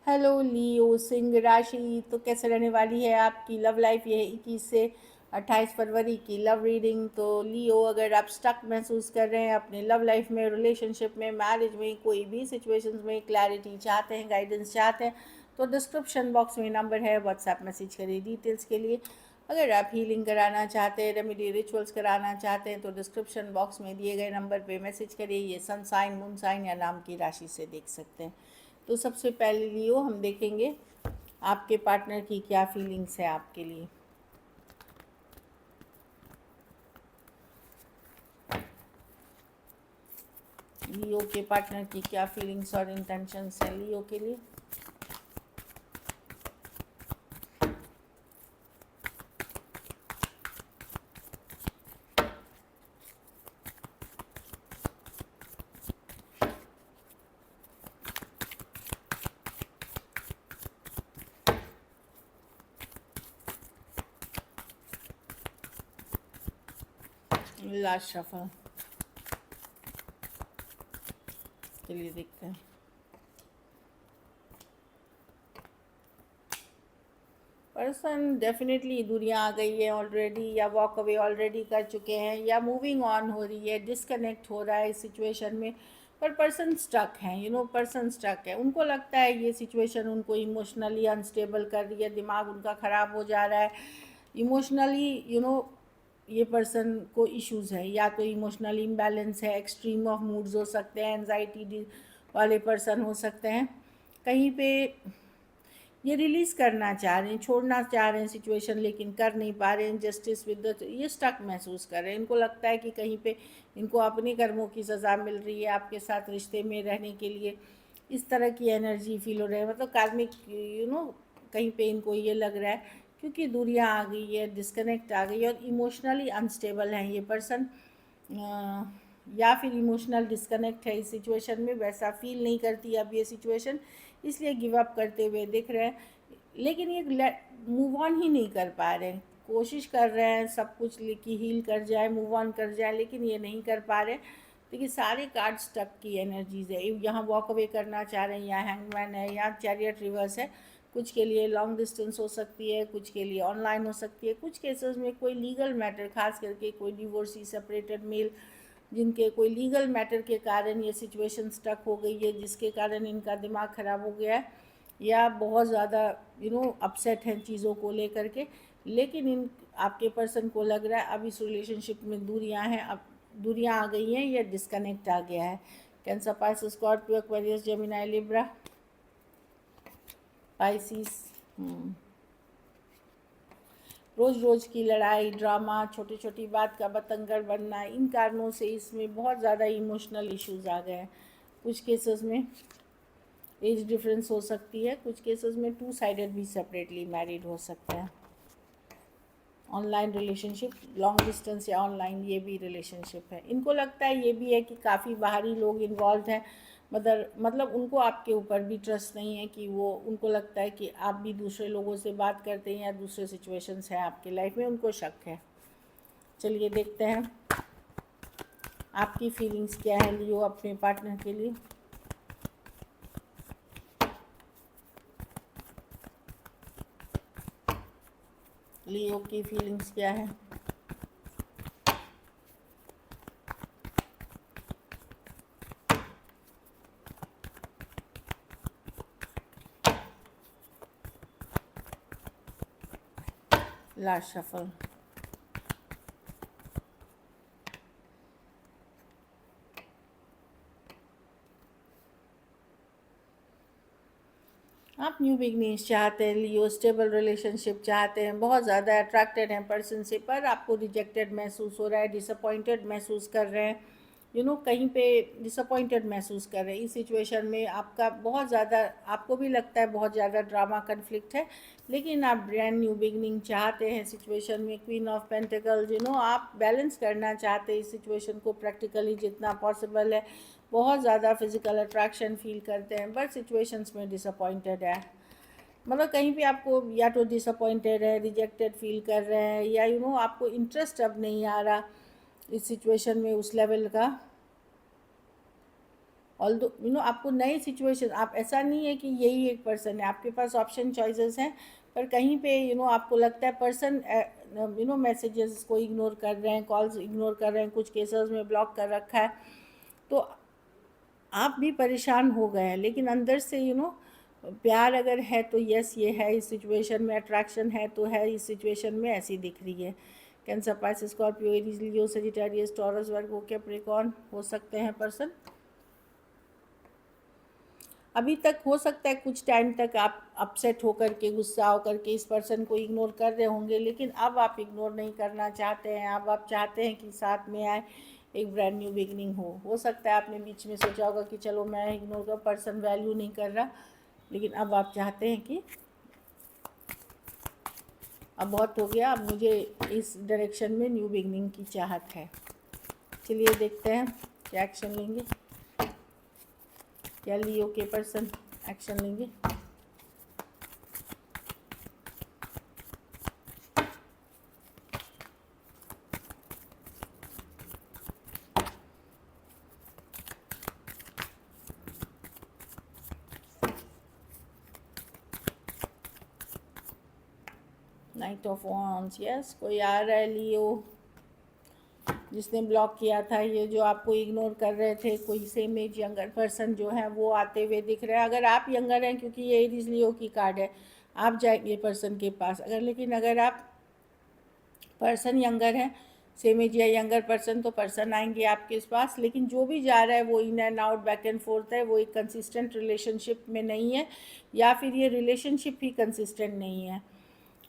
Hello लियो सिंह राशि, तो कैसे रहने वाली है आपकी लव लाइफ ये 21 से 28 फरवरी की लव रीडिंग। तो लियो, अगर आप स्टक महसूस कर रहे हैं अपने लव लाइफ में, रिलेशनशिप में, मैरिज में, कोई भी सिचुएशंस में क्लैरिटी चाहते हैं, गाइडेंस चाहते हैं, तो डिस्क्रिप्शन बॉक्स में नंबर है, व्हाट्सएप मैसेज करिए डिटेल्स के लिए। अगर आप हीलिंग कराना चाहते हैं, रेमेडी रिचुअल्स कराना चाहते हैं, तो डिस्क्रिप्शन बॉक्स में दिए गए नंबर पे मैसेज करिए। ये सन साइन, मून साइन या नाम की राशि से देख सकते हैं। तो सबसे पहले लियो हम देखेंगे आपके पार्टनर की क्या फीलिंग्स है आपके लिए। लियो के पार्टनर की क्या फीलिंग्स और इंटेंशंस है लियो के लिए। लास्ट शफल के लिए देखते हैं। पर्सन डेफिनेटली दूरियां आ गई है ऑलरेडी, या वॉक अवे ऑलरेडी कर चुके हैं, या मूविंग ऑन हो रही है, डिस्कनेक्ट हो रहा है इस सिचुएशन में। पर पर्सन स्टक हैं, पर्सन स्टक है। उनको लगता है ये सिचुएशन उनको इमोशनली अनस्टेबल कर रही है, दिमाग उनका ख़राब हो जा रहा है इमोशनली। ये पर्सन को इश्यूज़ है, या तो इमोशनल इम्बैलेंस है, एक्सट्रीम ऑफ मूड्स हो सकते हैं, एनजाइटी वाले पर्सन हो सकते हैं। कहीं पे ये रिलीज़ करना चाह रहे हैं, छोड़ना चाह रहे हैं सिचुएशन, लेकिन कर नहीं पा रहे हैं। जस्टिस विद द, ये स्टक महसूस कर रहे हैं। इनको लगता है कि कहीं पे इनको अपने कर्मों की सज़ा मिल रही है आपके साथ रिश्ते में रहने के लिए। इस तरह की एनर्जी फील हो रहा है, मतलब कार्मिक कहीं पे इनको ये लग रहा है, क्योंकि दूरियां आ गई है, डिस्कनेक्ट आ गई है, और इमोशनली अनस्टेबल हैं ये पर्सन, या फिर इमोशनल डिस्कनेक्ट है इस सिचुएशन में। वैसा फील नहीं करती अब ये सिचुएशन, इसलिए गिव अप करते हुए दिख रहे हैं। लेकिन ये मूव ऑन ही नहीं कर पा रहे हैं। कोशिश कर रहे हैं सब कुछ कि हील कर जाए, मूव ऑन कर जाए, लेकिन ये नहीं कर पा रहे। देखिए सारे कार्ड स्टक की एनर्जीज है। यहाँ वॉक अवे करना चाह रहे हैं, या हैंगमैन है, या चैरियट रिवर्स है। कुछ के लिए लॉन्ग डिस्टेंस हो सकती है, कुछ के लिए ऑनलाइन हो सकती है, कुछ केसेस में कोई लीगल मैटर, खास करके कोई डिवोर्सी, सेपरेटेड मेल, जिनके कोई लीगल मैटर के कारण ये सिचुएशन स्टक हो गई है, जिसके कारण इनका दिमाग ख़राब हो गया है, या बहुत ज़्यादा अपसेट हैं चीज़ों को लेकर के। लेकिन इन आपके पर्सन को लग रहा है अब इस रिलेशनशिप में दूरियां हैं, अब दूरियां आ गई हैं, या डिस्कनेक्ट आ गया है। Cancer, Pisces, Scorpio, Aquarius, Gemini, Libra, Pisces. रोज़ रोज़ की लड़ाई, ड्रामा, छोटी छोटी बात का बतंगड़ बनना, इन कारणों से इसमें बहुत ज़्यादा इमोशनल इश्यूज आ गए हैं। कुछ केसेस में एज डिफरेंस हो सकती है, कुछ केसेस में टू साइडेड भी सेपरेटली मैरिड हो सकते हैं। ऑनलाइन रिलेशनशिप, लॉन्ग डिस्टेंस या ऑनलाइन, ये भी रिलेशनशिप है। इनको लगता है ये भी है कि काफ़ी बाहरी लोग इन्वॉल्व हैं, मतलब उनको आपके ऊपर भी ट्रस्ट नहीं है, कि वो, उनको लगता है कि आप भी दूसरे लोगों से बात करते हैं, या दूसरे सिचुएशंस हैं आपकी लाइफ में, उनको शक है। चलिए देखते हैं आपकी फीलिंग्स क्या है लियो अपने पार्टनर के लिए। लियो की फीलिंग्स क्या है। Last shuffle. आप न्यू बिगनिंग्स चाहते हैं लियो, स्टेबल रिलेशनशिप चाहते हैं, बहुत ज़्यादा अट्रैक्टेड हैं पर्सन से, पर आपको रिजेक्टेड महसूस हो रहा है, डिसअपॉइंटेड महसूस कर रहे हैं। कहीं पे डिसअपॉइंटेड महसूस कर रहे हैं इस सिचुएशन में। आपका बहुत ज़्यादा, आपको भी लगता है बहुत ज़्यादा ड्रामा कन्फ्लिक्ट है, लेकिन आप ब्रांड न्यू बिगनिंग चाहते हैं सिचुएशन में। क्वीन ऑफ पेंटिकल्स, आप बैलेंस करना चाहते हैं इस सिचुएशन को प्रैक्टिकली जितना पॉसिबल है। बहुत ज़्यादा फिजिकल अट्रैक्शन फील करते हैं, बट सिचुएशंस में डिसअपॉइंटेड है। मतलब कहीं पे आपको या तो डिसअपॉइंटेड है, रिजेक्टेड फील कर रहे हैं, या आपको इंटरेस्ट अब नहीं आ रहा इस सिचुएशन में उस लेवल का, ऑल्दो आपको नई सिचुएशन, आप ऐसा नहीं है कि यही एक पर्सन है, आपके पास ऑप्शन चॉइसेस हैं, पर कहीं पे आपको लगता है पर्सन मैसेजेस को इग्नोर कर रहे हैं, कॉल्स इग्नोर कर रहे हैं, कुछ केसेस में ब्लॉक कर रखा है, तो आप भी परेशान हो गए हैं। लेकिन अंदर से प्यार अगर है तो यस ये है इस सिचुएशन में, अट्रैक्शन है तो है इस सिचुएशन में, ऐसी दिख रही है। Cancer, Pisces, Scorpio, Aries, Leo, Sagittarius, taurus, Virgo, Capricorn हो सकते हैं पर्सन। अभी तक हो सकता है कुछ टाइम तक आप अपसेट होकर के, गुस्सा होकर के इस पर्सन को इग्नोर कर रहे होंगे, लेकिन अब आप इग्नोर नहीं करना चाहते हैं। अब आप चाहते हैं कि साथ में आए, एक ब्रांड न्यू बिगनिंग हो सकता है आपने बीच में सोचा होगा कि चलो मैं इग्नोर कर, पर्सन वैल्यू नहीं कर रहा, लेकिन अब आप चाहते हैं कि अब बहुत हो गया, अब मुझे इस डायरेक्शन में न्यू बिगनिंग की चाहत है। चलिए देखते हैं क्या एक्शन लेंगे, क्या लियो के पर्सन एक्शन लेंगे। नाइट ऑफ वॉन्ड्स, यस कोई आ रहा है लियो, जिसने ब्लॉक किया था, ये जो आपको इग्नोर कर रहे थे, कोई सेम एज यंगर पर्सन जो है वो आते हुए दिख रहे हैं। अगर आप यंगर हैं, क्योंकि ये एरीज लियो की कार्ड है, आप जाएंगे पर्सन के पास। लेकिन अगर आप पर्सन यंगर हैं, सेम एज या यंगर पर्सन, तो पर्सन आएंगे आपके पास। लेकिन जो भी जा रहा है वो in and out, back and fourth है, वो एक कंसिस्टेंट रिलेशनशिप में नहीं है, या फिर ये रिलेशनशिप ही कंसिस्टेंट नहीं है,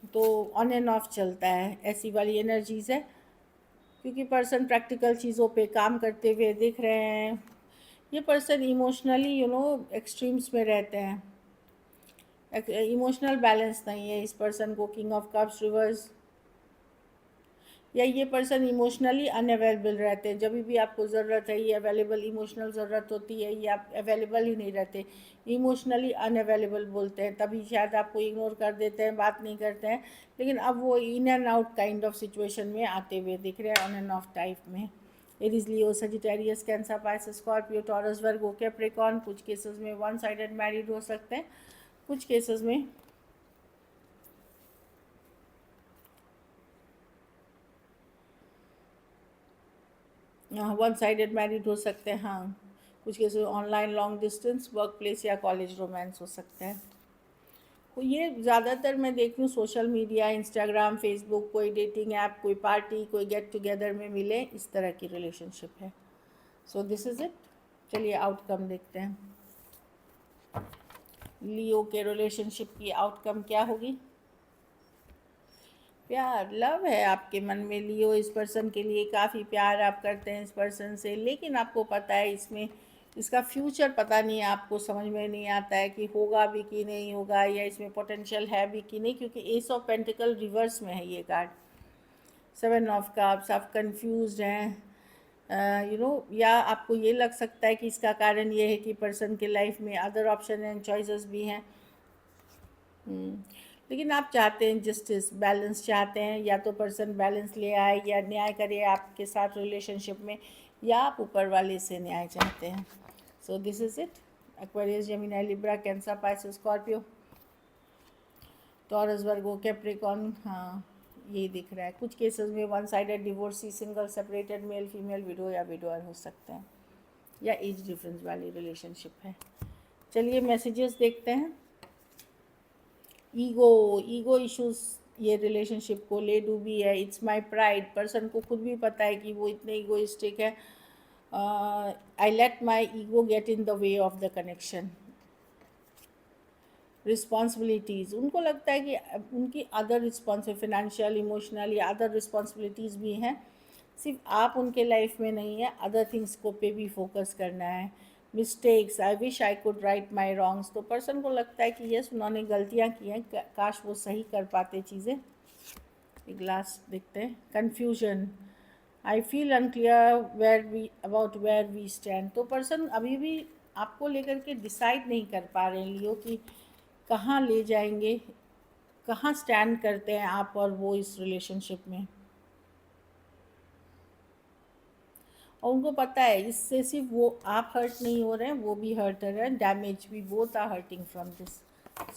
तो ऑन एंड ऑफ चलता है, ऐसी वाली एनर्जीज़ है। क्योंकि पर्सन प्रैक्टिकल चीज़ों पे काम करते हुए दिख रहे हैं। ये पर्सन इमोशनली एक्सट्रीम्स में रहते हैं, इमोशनल बैलेंस नहीं है इस पर्सन को। किंग ऑफ कप्स रिवर्स, या ये पर्सन इमोशनली अनअवेलेबल रहते हैं, जब भी आपको ज़रूरत है ये अवेलेबल, इमोशनल ज़रूरत होती है ये आप अवेलेबल ही नहीं रहते, इमोशनली अनअवेलेबल बोलते हैं, तभी शायद आपको इग्नोर कर देते हैं, बात नहीं करते हैं। लेकिन अब वो in and out kind of situation में आते हुए दिख रहे हैं, ऑन एंड ऑफ टाइप में। Aries, Leo, Sagittarius, Cancer, Pisces, Scorpio, Taurus, Virgo, Capricorn. कुछ केसेस में वन साइडेड मैरिड हो सकते हैं, कुछ केसेस में वन साइडेड मैरिड हो सकते हैं। हाँ, कुछ case online long distance, work place या कॉलेज रोमांस हो सकता है। तो ये ज़्यादातर मैं देख रही हूँ सोशल मीडिया, इंस्टाग्राम, फेसबुक, कोई डेटिंग ऐप, कोई पार्टी, कोई गेट टुगेदर में मिले, इस तरह की रिलेशनशिप है। सो दिस इज़ इट। चलिए आउटकम देखते हैं, लियो के रिलेशनशिप की आउटकम क्या होगी। प्यार, लव है आपके मन में, लियो इस पर्सन के लिए काफ़ी प्यार आप करते हैं इस पर्सन से, लेकिन आपको पता है इसमें इसका फ्यूचर पता नहीं है, आपको समझ में नहीं आता है कि होगा भी कि नहीं होगा, या इसमें पोटेंशियल है भी कि नहीं, क्योंकि एस ऑफ पेंटिकल रिवर्स में है ये कार्ड। सेवन ऑफ कप्स, आप कंफ्यूज हैं, या आपको ये लग सकता है कि इसका कारण ये है कि पर्सन के लाइफ में अदर ऑप्शन एंड चॉइसेस भी हैं। लेकिन आप चाहते हैं जस्टिस, बैलेंस चाहते हैं, या तो पर्सन बैलेंस ले आए या न्याय करे आपके साथ रिलेशनशिप में, या आप ऊपर वाले से न्याय चाहते हैं। सो this is it. Aquarius, Gemini, Libra, cancer, Pisces, Scorpio, Taurus, Virgo, Capricorn. हाँ, ये दिख रहा है। कुछ केसेस में one sided divorcee, single, separated, male female, window या विडोअर हो सकते हैं, या एज डिफरेंस वाली रिलेशनशिप है। चलिए मैसेजेस देखते हैं। ईगो इश्यूज ये रिलेशनशिप को ले डूबी है। इट्स माई प्राइड, पर्सन को खुद भी पता है कि वो इतने ईगोइस्टिक है। I let my ego get in the way of the connection. Responsibilities, उनको लगता है कि उनकी अदर रिस्पॉन्सिबिलिटी, फिनेंशियल, इमोशनल या अदर रिस्पॉन्सिबिलिटीज़ भी हैं, सिर्फ आप उनके लाइफ में नहीं है, अदर थिंग्स को पे भी फोकस करना है। Mistakes, I wish I could write my wrongs, तो पर्सन को लगता है कि यस उन्होंने गलतियाँ की हैं, काश वो सही कर पाते चीज़ें। एक लास्ट देखते हैं। Confusion, I feel unclear where we stand, तो पर्सन अभी भी आपको लेकर के डिसाइड नहीं कर पा रहे हैं लियो कि कहाँ ले जाएंगे, कहाँ स्टैंड करते हैं आप और वो इस रिलेशनशिप में। और उनको पता है इससे सिर्फ वो आप हर्ट नहीं हो रहे हैं, वो भी हर्ट हो रहे हैं, डैमेज भी, both are hurting from this.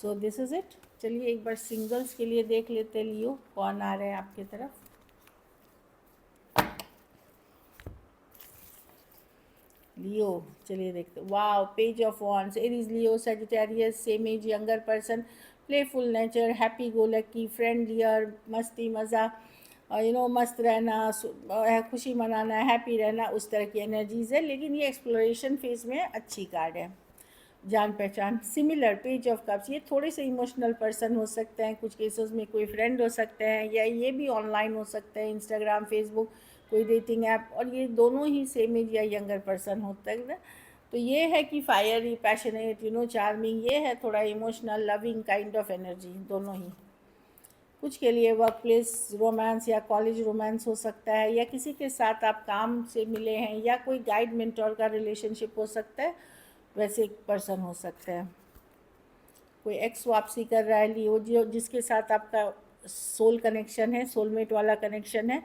So this is it. चलिए एक बार सिंगल्स के लिए देख लेते हैं, लियो कौन आ रहे हैं आपकी तरफ। लियो, चलिए देखते। Wow, page of wands, Aries, Leo, Sagittarius, same age, younger person, playful nature, happy go lucky, friendlier, मस्ती मज़ा, मस्त रहना, खुशी मनाना, हैप्पी रहना, उस तरह की एनर्जीज़ है। लेकिन ये एक्सप्लोरेशन फेज़ में अच्छी कार्ड है। जान पहचान, सिमिलर, पेज ऑफ कप्स, ये थोड़े से इमोशनल पर्सन हो सकते हैं, कुछ केसेस में कोई फ्रेंड हो सकते हैं, या ये भी ऑनलाइन हो सकते हैं, इंस्टाग्राम, फेसबुक, कोई डेटिंग ऐप, और ये दोनों ही सेम एज या यंगर पर्सन होते हैं ना। तो ये है कि फायरी, पैशनेट, चार्मिंग, ये है थोड़ा emotional, loving kind of energy, दोनों ही। कुछ के लिए वर्क प्लेस रोमांस या कॉलेज रोमांस हो सकता है, या किसी के साथ आप काम से मिले हैं, या कोई गाइड मेंटोर का रिलेशनशिप हो सकता है, वैसे एक पर्सन हो सकता है। कोई एक्स वापसी कर रहा है लियो, जो जिसके साथ आपका सोल कनेक्शन है, सोलमेट वाला कनेक्शन है,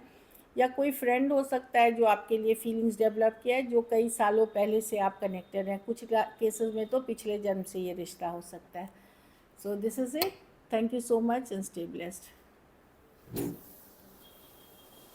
या कोई फ्रेंड हो सकता है जो आपके लिए फीलिंग्स डेवलप किया है, जो कई सालों पहले से आप कनेक्टेड हैं। कुछ केसेस में तो पिछले जन्म से ये रिश्ता हो सकता है। सो this is it. Thank you so much and stay blessed.